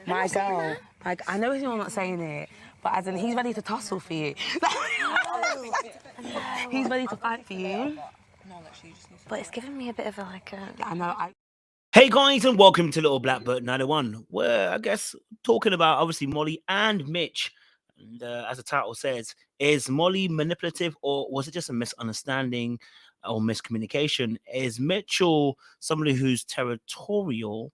My girl. Like, I know you're not saying it, but as in, he's ready to tussle for you. He's ready to fight for you. But it's giving me a bit of like a... I know. Hey guys, and welcome to Little Blackbird 901, where I guess talking about obviously Molly and Mitch. And as the title says, is Molly manipulative, or was it just a misunderstanding or miscommunication? Is Mitchell somebody who's territorial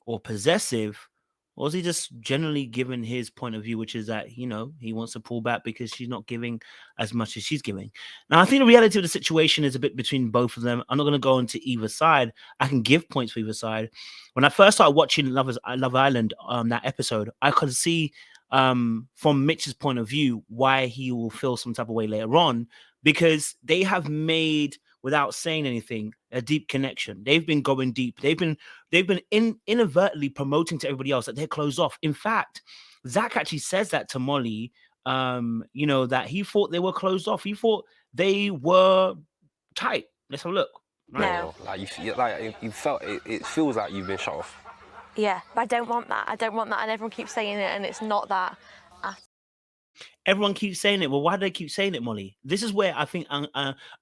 or possessive, or is he just generally giving his point of view, which is that, you know, he wants to pull back because she's not giving as much as she's giving? Now, I think the reality of the situation is a bit between both of them. I'm not going to go into either side. I can give points for either side. When I first started watching Love Island, that episode, I could see from Mitch's point of view why he will feel some type of way later on, because they have made, without saying anything, a deep connection. They've been going deep. They've been inadvertently promoting to everybody else that they're closed off. In fact, Zach actually says that to Molly, you know, that he thought they were closed off. He thought they were tight. Let's have a look. Right? No. You felt it. It feels like you've been shut off. Yeah, but I don't want that. I don't want that, and everyone keeps saying it, and it's not that. Everyone keeps saying it. Well, why do they keep saying it, Molly? This is where I think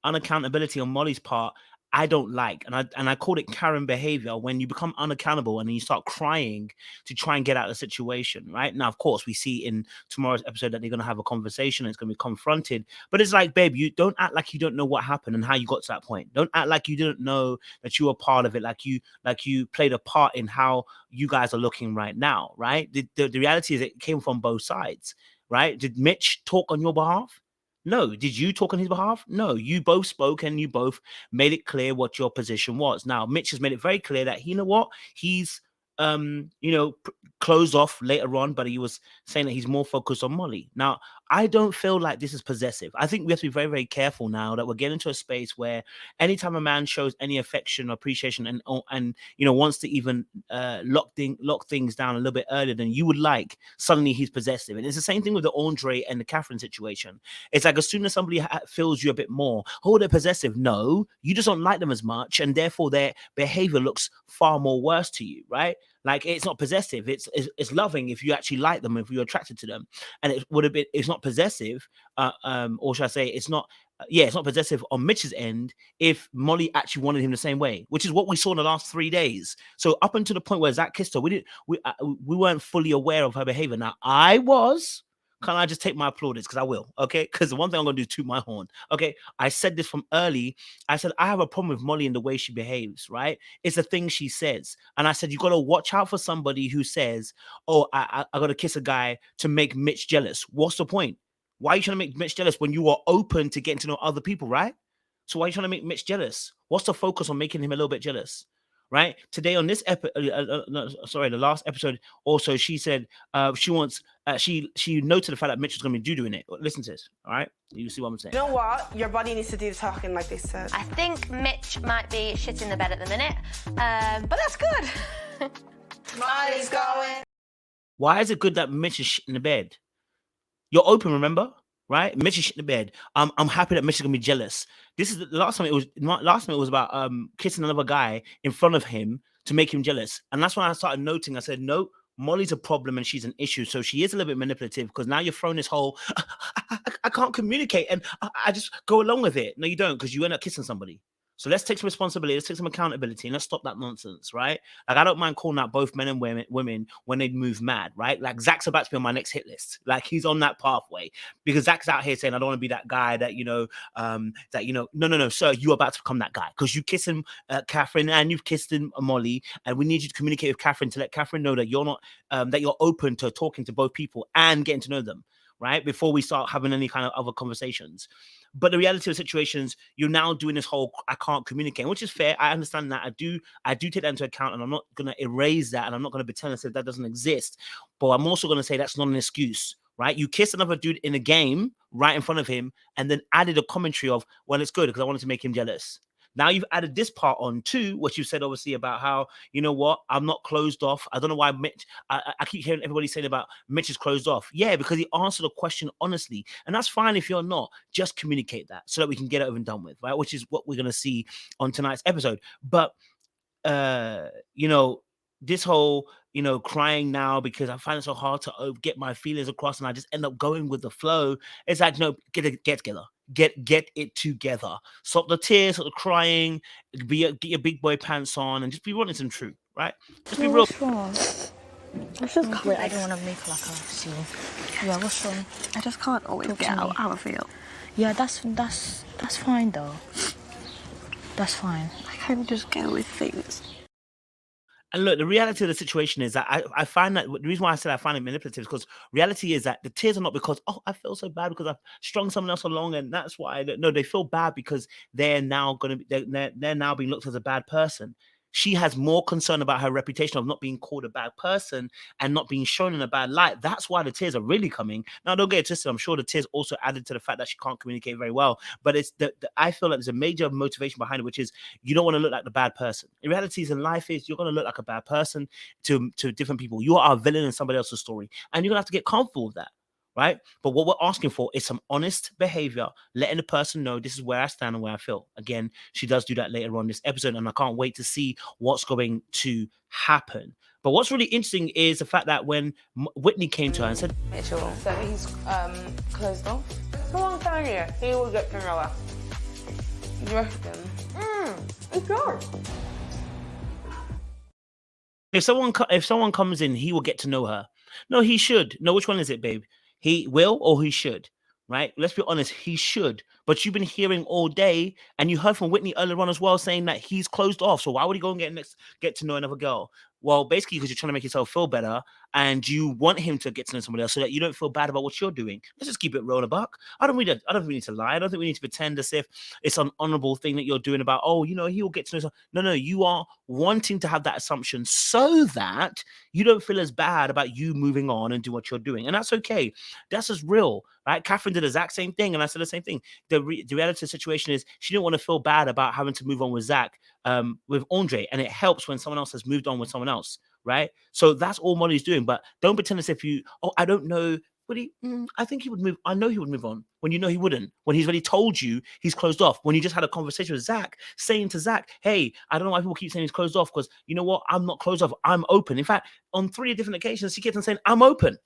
unaccountability on Molly's part, I don't like. And I called it Karen behavior, when you become unaccountable and then you start crying to try and get out of the situation, right? Now, of course, we see in tomorrow's episode that they're going to have a conversation and it's going to be confronted. But it's like, babe, you don't act like you don't know what happened and how you got to that point. Don't act like you didn't know that you were part of it, like you played a part in how you guys are looking right now, right? The reality is it came from both sides. Right? Did Mitch talk on your behalf? No. Did you talk on his behalf? No. You both spoke and you both made it clear what your position was. Now, Mitch has made it very clear that, you know what, he's closed off later on, but he was saying that he's more focused on Molly. Now, I don't feel like this is possessive. I think we have to be very, very careful now that we're getting into a space where anytime a man shows any affection or appreciation and wants to even lock things down a little bit earlier than you would like, suddenly he's possessive. And it's the same thing with the Andre and the Catherine situation. It's like as soon as somebody feels you a bit more, oh, they're possessive. No, you just don't like them as much, and therefore their behavior looks far more worse to you, right? Like, it's not possessive. It's loving if you actually like them, if you're attracted to them. And it would have been, it's not possessive, or should I say, it's not possessive on Mitch's end if Molly actually wanted him the same way, which is what we saw in the last 3 days. So up until the point where Zach kissed her, we weren't fully aware of her behavior. Now, I was. Can I just take my plaudits? Because I will, okay? Because the one thing I'm going to do is toot my horn, okay? I said this from early. I said, I have a problem with Molly and the way she behaves, right? It's the thing she says. And I said, you got to watch out for somebody who says, oh, I got to kiss a guy to make Mitch jealous. What's the point? Why are you trying to make Mitch jealous when you are open to getting to know other people, right? So why are you trying to make Mitch jealous? What's the focus on making him a little bit jealous? Right today on this the last episode, also she said she wants she noted the fact that Mitch is going to be doing it. Listen to this, all right? You see what I'm saying? You know what? Your body needs to do the talking, like they said. I think Mitch might be shit in the bed at the minute, but that's good. Molly's going. Why is it good that Mitch is shit in the bed? You're open, remember? Right? Mitch is shit in the bed. I'm happy that Mitch is gonna be jealous. This is the last time it was about kissing another guy in front of him to make him jealous. And that's when I started noting, I said, no, Molly's a problem and she's an issue. So she is a little bit manipulative, because now you're throwing this whole I can't communicate and I just go along with it. No, you don't, because you end up kissing somebody. So let's take some responsibility, let's take some accountability, and let's stop that nonsense, right? Like, I don't mind calling out both men and women when they move mad, right? Like, Zach's about to be on my next hit list. Like, he's on that pathway, because Zach's out here saying, I don't want to be that guy that, no, sir, you're about to become that guy, because you kiss him, Catherine, and you've kissed him, Molly, and we need you to communicate with Catherine to let Catherine know that you're not, that you're open to talking to both people and getting to know them, right? Before we start having any kind of other conversations. But the reality of situations, you're now doing this whole I can't communicate, which is fair. I understand that. I do take that into account, and I'm not going to erase that, and I'm not going to pretend as if that doesn't exist. But I'm also going to say that's not an excuse, right? You kissed another dude in a game right in front of him and then added a commentary of, well, it's good because I wanted to make him jealous. Now you've added this part on too, what you said obviously about how, you know what, I'm not closed off. I don't know why Mitch, I keep hearing everybody saying about Mitch is closed off. Yeah, because he answered a question honestly. And that's fine if you're not. Just communicate that so that we can get it over and done with, right? Which is what we're going to see on tonight's episode. But, this whole, crying now because I find it so hard to get my feelings across, and I just end up going with the flow. It's like, no, get together. Get it together. Stop the tears, stop the crying. Get your big boy pants on, and just be honest and true, right? Just be real. What's wrong? I just can't. Wait, I don't want to make like a scene. Yeah, what's wrong? I just can't always Talk get to me. out how I feel. Yeah, that's fine though. That's fine. I can't just go with things. And look, the reality of the situation is that I find that the reason why I said I find it manipulative is because reality is that the tears are not because, oh, I feel so bad because I've strung someone else along, and that's why. No, they feel bad because they're now going to be they're now being looked as a bad person. She has more concern about her reputation of not being called a bad person and not being shown in a bad light. That's why the tears are really coming. Now, don't get it twisted. I'm sure the tears also added to the fact that she can't communicate very well. But it's I feel like there's a major motivation behind it, which is you don't want to look like the bad person. In realities in life is you're going to look like a bad person to different people. You are a villain in somebody else's story, and you're going to have to get comfortable with that. Right? But what we're asking for is some honest behavior, letting the person know this is where I stand and where I feel. Again, she does do that later on in this episode, and I can't wait to see what's going to happen. But what's really interesting is the fact that when Whitney came to her and said, Mitchell, so he's closed off. Someone telling you he will get to know her. You reckon? It's good. if someone comes in, he will get to know her. No, he should. No, which one is it, babe? He will or he should, right? Let's be honest, he should. But you've been hearing all day, and you heard from Whitney earlier on as well, saying that he's closed off. So why would he go and get to know another girl? Well, basically because you're trying to make yourself feel better, and you want him to get to know somebody else so that you don't feel bad about what you're doing. Let's just keep it real, buck. I don't think we need to lie. I don't think we need to pretend as if it's an honorable thing that you're doing about, oh, he will get to know. No, you are wanting to have that assumption so that you don't feel as bad about you moving on and do what you're doing. And that's okay. That's just real, right? Catherine did the exact same thing, and I said the same thing. The reality of the situation is she didn't want to feel bad about having to move on with Zach, with Andre, and it helps when someone else has moved on with someone else, right? So that's all Molly's doing. But don't pretend as if I don't know. Would he? I think he would move. I know he would move on when you know he wouldn't. When he's already told you he's closed off. When you just had a conversation with Zach, saying to Zach, hey, I don't know why people keep saying he's closed off, because you know what? I'm not closed off. I'm open. In fact, on 3 different occasions, he kept on saying, I'm open.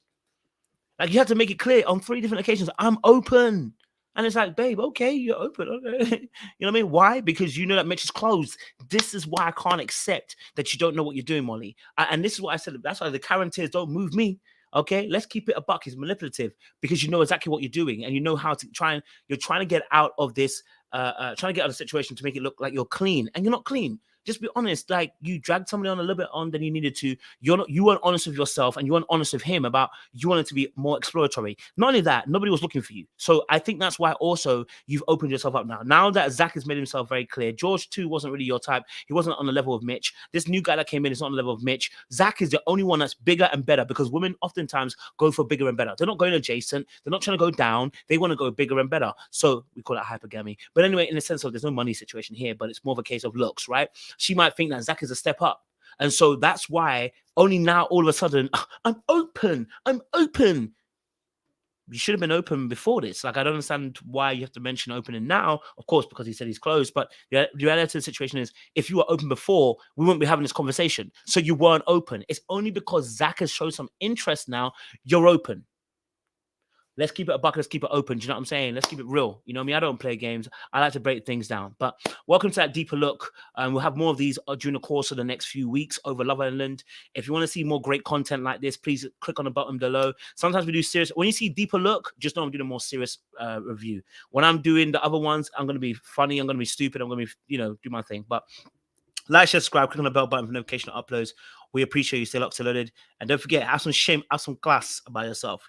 Like, you have to make it clear on 3 different occasions, I'm open. And it's like, babe, okay, you're open. Okay. You know what I mean? Why? Because you know that Mitch is closed. This is why I can't accept that you don't know what you're doing, Molly. And this is what I said. That's why the Karen tears don't move me. Okay, let's keep it a buck. It's manipulative because you know exactly what you're doing, and you know how to you're trying to get out of this, trying to get out of the situation to make it look like you're clean, and you're not clean. Just be honest. Like, you dragged somebody on a little bit on than you needed to. You weren't honest with yourself, and you weren't honest with him about you wanted to be more exploratory. Not only that, nobody was looking for you. So I think that's why also you've opened yourself up now. Now that Zach has made himself very clear, George too wasn't really your type. He wasn't on the level of Mitch. This new guy that came in is not on the level of Mitch. Zach is the only one that's bigger and better, because women oftentimes go for bigger and better. They're not going adjacent. They're not trying to go down. They want to go bigger and better. So we call that hypergamy. But anyway, in the sense of there's no money situation here, but it's more of a case of looks, right? She might think that Zach is a step up. And so that's why only now, all of a sudden, I'm open. You should have been open before this. Like, I don't understand why you have to mention opening now. Of course, because he said he's closed. But the reality of the situation is, if you were open before, we wouldn't be having this conversation. So you weren't open. It's only because Zach has shown some interest now, you're open. Let's keep it a buck. Let's keep it open. Do you know what I'm saying? Let's keep it real. You know me, I don't play games. I like to break things down. But welcome to that deeper look. We'll have more of these during the course of the next few weeks over Love Island. If you want to see more great content like this, please click on the button below. Sometimes we do serious. When you see deeper look, just know I'm doing a more serious review. When I'm doing the other ones, I'm going to be funny. I'm going to be stupid. I'm going to be, do my thing. But like, share, subscribe, click on the bell button for notification of uploads. We appreciate you. Stay locked, stay loaded. And don't forget, have some shame, have some class about yourself.